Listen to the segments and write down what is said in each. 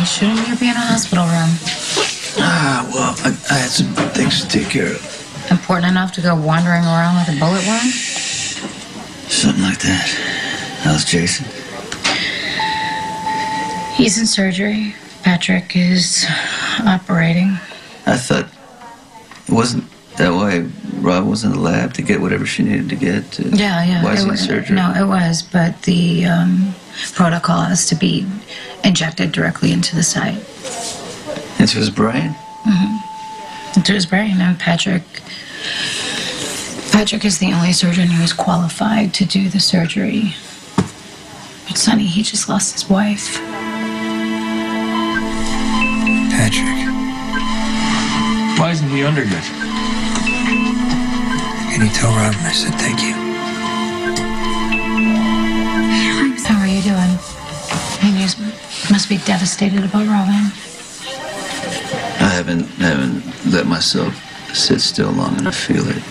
Sonny, shouldn't you be in a hospital room? Well, I had some things to take care of. Important enough to go wandering around with a bullet wound? Something like that. How's Jason? He's in surgery. Patrick is operating. I thought, wasn't that why Rob was in the lab to get whatever she needed to get? Yeah. Why is he in surgery? No, it was, but the protocol is to be injected directly into the site. Into his brain? Mm-hmm. Into his brain. And Patrick is the only surgeon who is qualified to do the surgery. But Sonny, he just lost his wife. Patrick. Why isn't he under yet? Can you tell Robin I said thank you? How are you doing? And you must be devastated about Robin. I haven't let myself sit still long enough to feel it.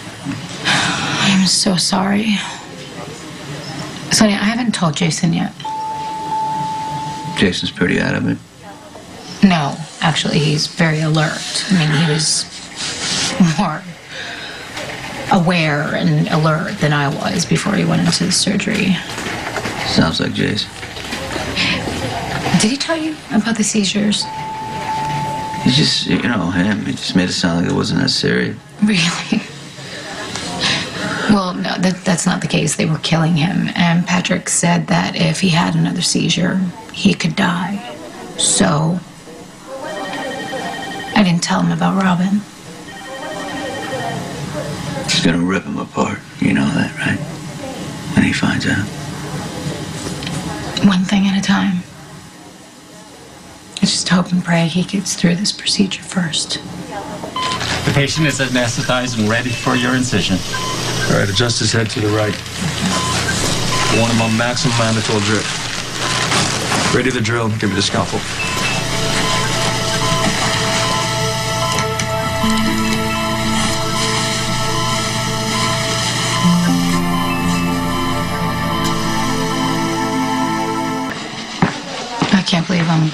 I'm so sorry. Sonny, I haven't told Jason yet. Jason's pretty out of it. No, actually, he's very alert. I mean, he was more aware and alert than I was before he went into the surgery. Sounds like Jason. Did he tell you about the seizures? He just, him, he just made it sound like it wasn't necessary. Really? Well, no, that's not the case. They were killing him. And Patrick said that if he had another seizure, he could die. So I didn't tell him about Robin. He's gonna rip him apart. You know that, right? When he finds out. One thing at a time. I just hope and pray he gets through this procedure first. The patient is anesthetized and ready for your incision. All right, adjust his head to the right. I want him on maximum mannitol drip. Ready to drill, give me the scalpel. I can't believe I'm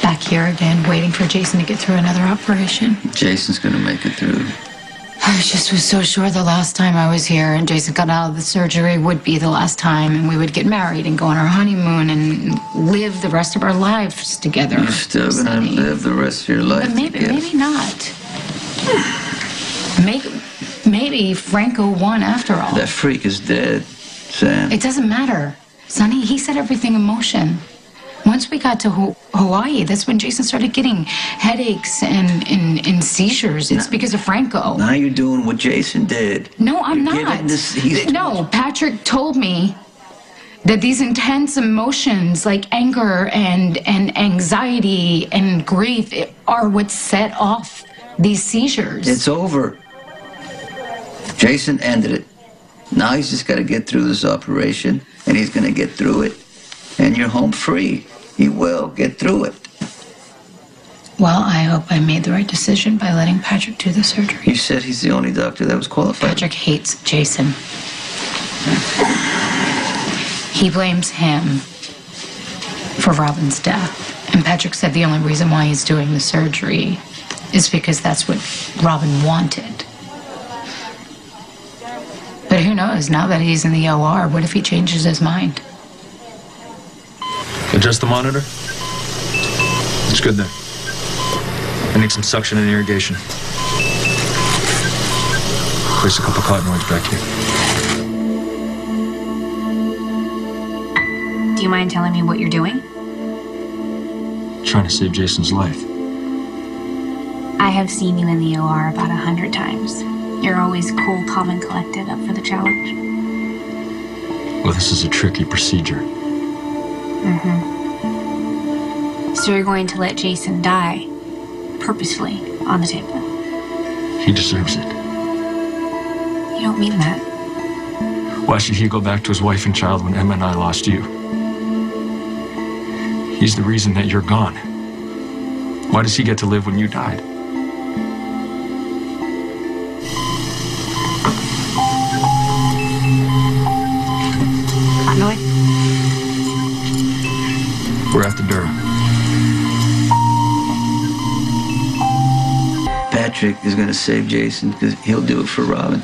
back here again, waiting for Jason to get through another operation. Jason's gonna make it through. I just was so sure the last time I was here and Jason got out of the surgery would be the last time, and we would get married and go on our honeymoon and live the rest of our lives together. You're still gonna live the rest of your life But maybe not. Maybe Franco won after all. That freak is dead, Sam. It doesn't matter. Sonny, he set everything in motion. Once we got to Hawaii, that's when Jason started getting headaches and seizures. It's because of Franco. Now you're doing what Jason did. No, I'm not. No, Patrick told me that these intense emotions like anger and anxiety and grief are what set off these seizures. It's over. Jason ended it. Now he's just got to get through this operation, and he's going to get through it, and you're home free. He will get through it. Well, I hope I made the right decision by letting Patrick do the surgery. You said he's the only doctor that was qualified. Patrick hates Jason. He blames him for Robin's death. And Patrick said the only reason why he's doing the surgery is because that's what Robin wanted. But who knows, now that he's in the OR, what if he changes his mind? Adjust the monitor. It's good there. I need some suction and irrigation. Place a couple cottonoids back here. Do you mind telling me what you're doing? Trying to save Jason's life. I have seen you in the OR about 100 times. You're always cool, calm, and collected, up for the challenge. Well, this is a tricky procedure. So you're going to let Jason die purposefully on the table? He deserves it. You don't mean that. Why should he go back to his wife and child when Emma and I lost you? He's the reason that you're gone. Why does he get to live when you died? Cottonoid? We're at the Dura. Patrick is going to save Jason because he'll do it for Robin.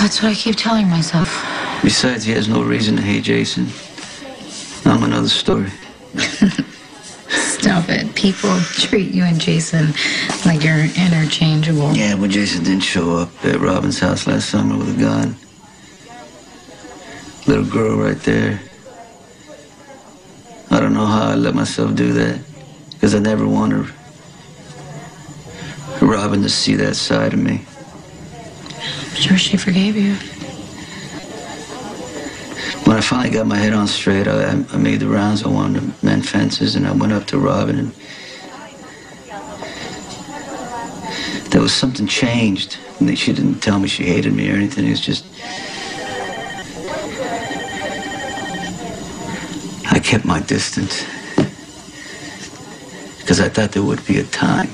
That's what I keep telling myself. Besides, he has no reason to hate Jason. I'm another story. Stop it. People treat you and Jason like you're interchangeable. Yeah, but Jason didn't show up at Robin's house last summer with a gun. Little girl right there. I don't know how I let myself do that, because I never wanted Robin to see that side of me. I'm sure she forgave you. When I finally got my head on straight, I made the rounds. I wanted to mend fences, and I went up to Robin, and there was something changed. And she didn't tell me she hated me or anything. It was just... I kept my distance because I thought there would be a time.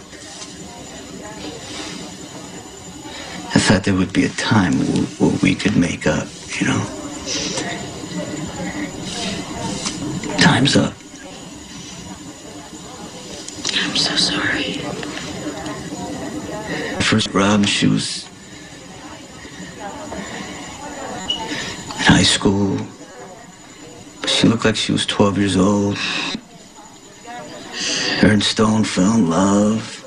I thought there would be a time where we could make up, you know. Time's up. I'm so sorry. First, Robin, she was in high school. She looked like she was 12 years old. Her and Stone fell in love.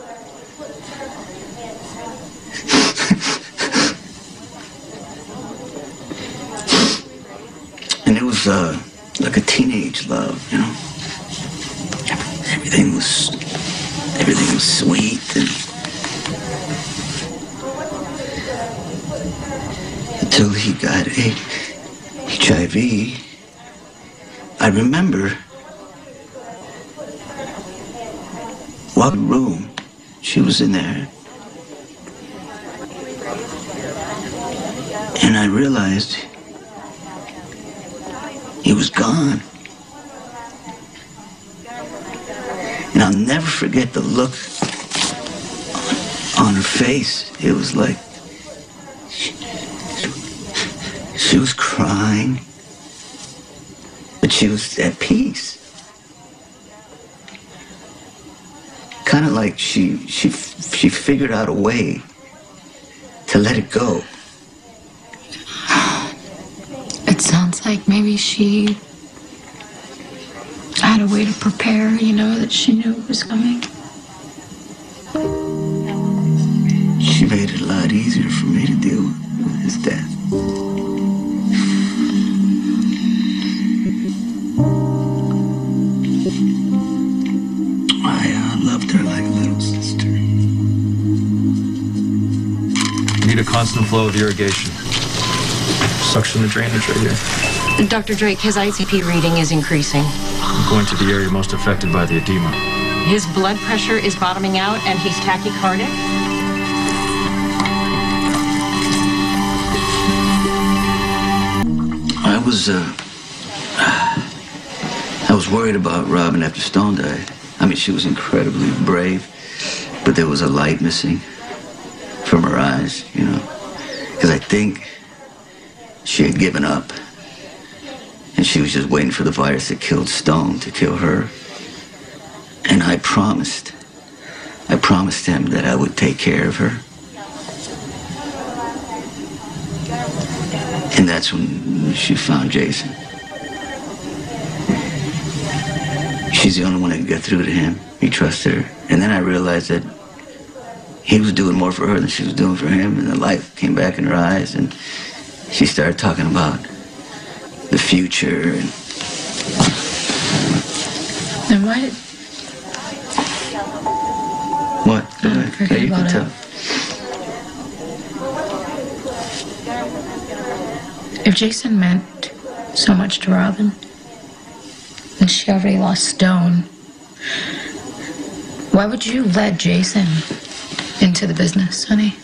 And it was like a teenage love, you know. Everything was sweet, and until he got HIV. I remember walking room. She was in there. And I realized he was gone. And I'll never forget the look on her face. It was like she was crying. But she was at peace. Kind of like she figured out a way to let it go. It sounds like maybe she had a way to prepare, you know, that she knew it was coming. She made it a lot easier for me to deal with his death. I loved her like a little sister. You need a constant flow of irrigation. Suction the drainage right here. Dr. Drake, his ICP reading is increasing. I'm going to the area most affected by the edema. His blood pressure is bottoming out and he's tachycardic. I was worried about Robin after Stone died. I mean, she was incredibly brave, but there was a light missing from her eyes, you know, because I think she had given up, and she was just waiting for the virus that killed Stone to kill her. And I promised him that I would take care of her. And that's when she found Jason. She's the only one that could get through to him. He trusted her. And then I realized that he was doing more for her than she was doing for him, and the light came back in her eyes, and she started talking about the future. And why did... What? Forget You can about tell. If Jason meant so much to Robin, and she already lost Stone, why would you let Jason into the business, Sonny?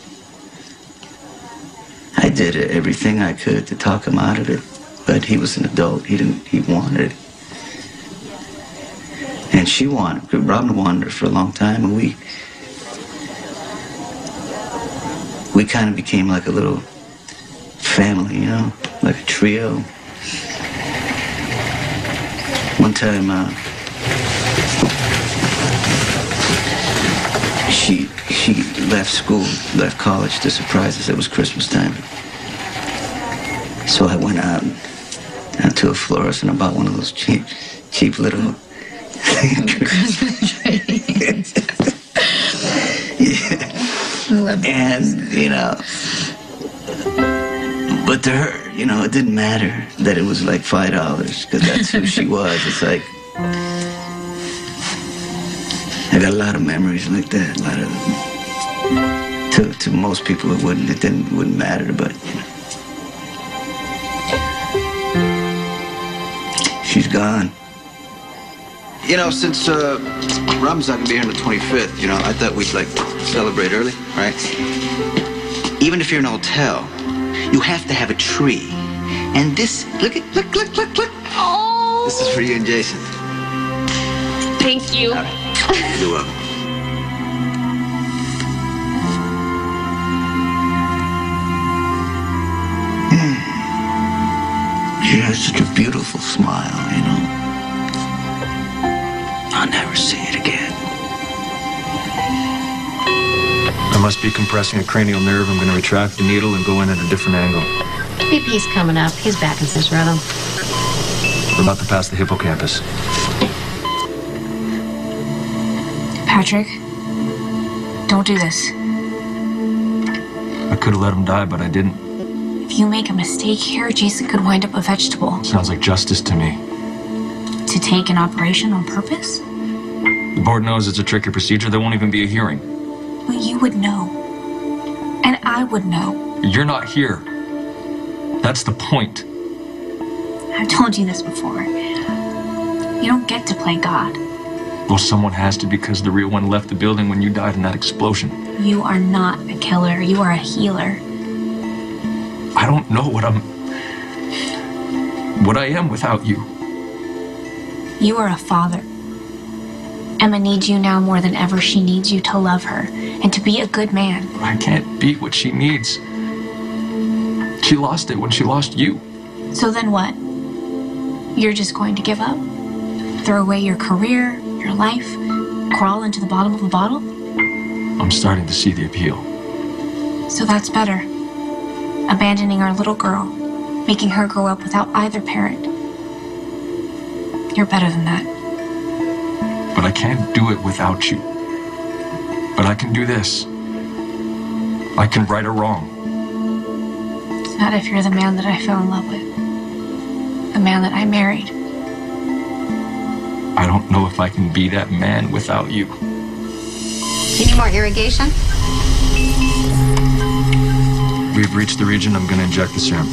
I did everything I could to talk him out of it, but he was an adult. He wanted it. And Robin wanted her for a long time, and we kind of became like a little family, you know, like a trio. One time, She left school, left college to surprise us. It was Christmas time. So I went out to a florist and I bought one of those cheap little Christmas trees. Yeah. And, you know, but to her, you know, it didn't matter that it was like $5 because that's who she was. It's like, I got a lot of memories like that. A lot of, to most people it wouldn't matter, but you know, she's gone. You know, since Robin's not gonna be here on the 25th, you know, I thought we'd like celebrate early, right? Even if you're in a hotel, you have to have a tree. And this, look. Oh. This is for you and Jason. Thank you. All right. You're welcome. She has such a beautiful smile, you know. I'll never see it again. I must be compressing a cranial nerve. I'm going to retract the needle and go in at a different angle. BP's coming up. He's back in his rhythm. We're about to pass the hippocampus. Patrick, don't do this. I could have let him die, but I didn't. If you make a mistake here, Jason could wind up a vegetable. Sounds like justice to me. To take an operation on purpose? The board knows it's a tricky procedure. There won't even be a hearing. Well, you would know. And I would know. You're not here. That's the point. I've told you this before. You don't get to play God. Well, someone has to because the real one left the building when you died in that explosion. You are not a killer. You are a healer. I don't know what I am without you. You are a father. Emma needs you now more than ever. She needs you to love her and to be a good man. I can't be what she needs. She lost it when she lost you. So then what? You're just going to give up? Throw away your career, your life, crawl into the bottom of the bottle? I'm starting to see the appeal. So that's better. Abandoning our little girl, making her grow up without either parent. You're better than that. But I can't do it without you. But I can do this. I can right a wrong. Not if you're the man that I fell in love with. The man that I married. I don't know if I can be that man without you. You need more irrigation? We've reached the region. I'm going to inject the serum.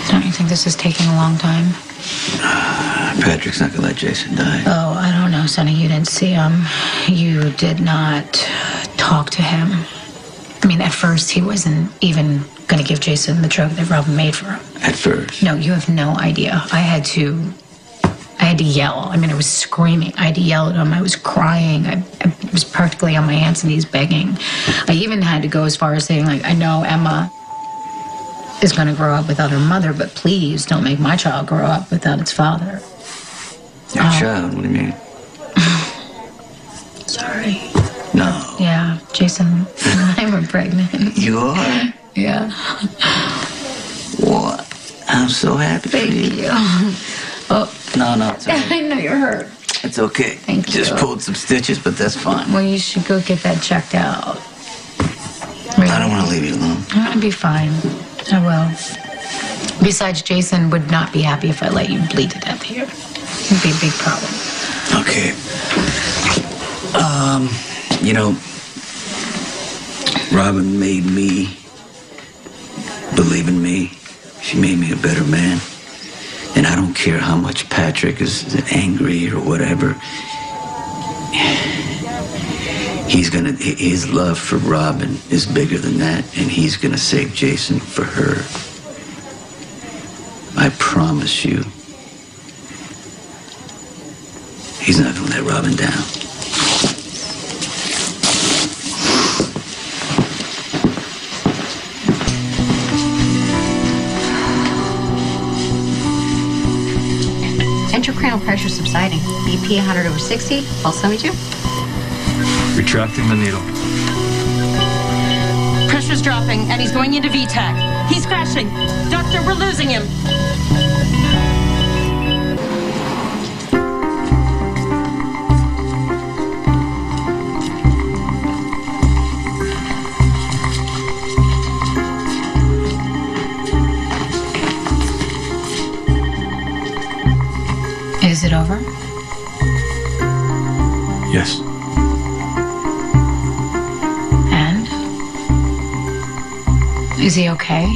Don't you think this is taking a long time? Patrick's not gonna let Jason die. Oh, I don't know, Sonny. You didn't see him. You did not talk to him. I mean, at first, he wasn't even going to give Jason the drug that Robin made for him. At first? No, you have no idea. I had to yell. I mean, I was screaming. I had to yell at him. I was crying. I was practically on my hands and knees begging. I even had to go as far as saying, like, I know Emma is going to grow up without her mother, but please don't make my child grow up without its father. Your child? What do you mean? Sorry. No. Yeah, Jason and I were pregnant. You are? Yeah. What? I'm so happy for you. Thank you. Oh. No, it's okay. I know you're hurt. It's okay. Thank you. Just pulled some stitches, but that's fine. Well, you should go get that checked out. Really? I don't want to leave you alone. I'll be fine. I will. Besides, Jason would not be happy if I let you bleed to death here. It'd be a big problem. Okay. You know, Robin made me believe in me. She made me a better man. And I don't care how much Patrick is angry or whatever. His love for Robin is bigger than that, and he's gonna save Jason for her. I promise you. He's not gonna let Robin down. Intracranial pressure subsiding. BP 100/60, pulse 72. Retracting the needle. Pressure's dropping, and he's going into VTAC. He's crashing. Doctor, we're losing him. Is it over? Yes. And? Is he okay?